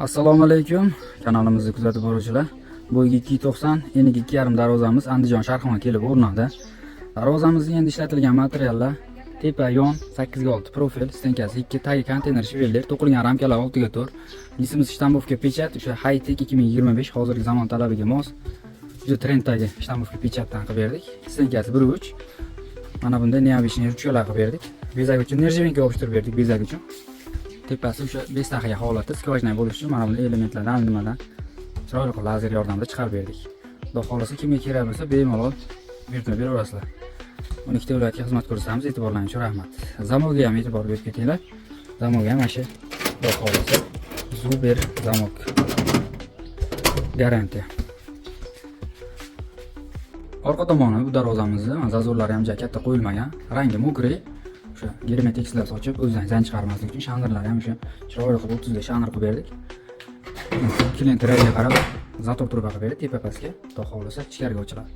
Assalomu alaykum, kanalimizni kuzatib boruvchilar. Bo'yiga 290, eniga 2,5 darvozamiz Andijon Sharqona kelib o'rnadi. Darvozamizning endi ishlatilgan materiallar: tepa yon 8x6 profil, stenkasi 2, tagi konteyner shivelder, to'qilgan ramkalar 6x4, lisimiz shtampovka pechat, o'sha Hightech 2025 hozirgi zamon talabiga mos. Juda trenddagi shtampovka pechatdan qilib berdik. Stenkasi 1.3. Mana bunda neobishniy ruchkalar qilib berdik. Bezak uchun nerjivenka yopishtirib berdik bezak uchun. Tepasi o'sha bestaxiya holatda skvajnay bo'lishi uchun mana bunday elementlardan nimadan chiroyli qilib lazer yordamida chiqarib berdik. Xudo xolasa kimga kerak bo'lsa bemalol buyurtma beraverasizlar. 12 viloyatga xizmat ko'rsatamiz, e'tiborlaringiz uchun rahmat. Zamogga ham e'tibor berib ketinglar. Zamogga ham mana shu xudo xolasa Zuber zamok garantiya. Orqa tomoni bu darvozamizni zazorlari ham katta qo'yilmagan, rangi mokriy. O'sha germetiklar sochib, o'zidan zang chiqarmaslik uchun shandirlar ham o'sha chiroyli qilib 30 ga shandir qilib berdik. Klient rayga qarab zator turba qilib berdik, tepa pastga, xudo xolasa ichkariga ochiladi.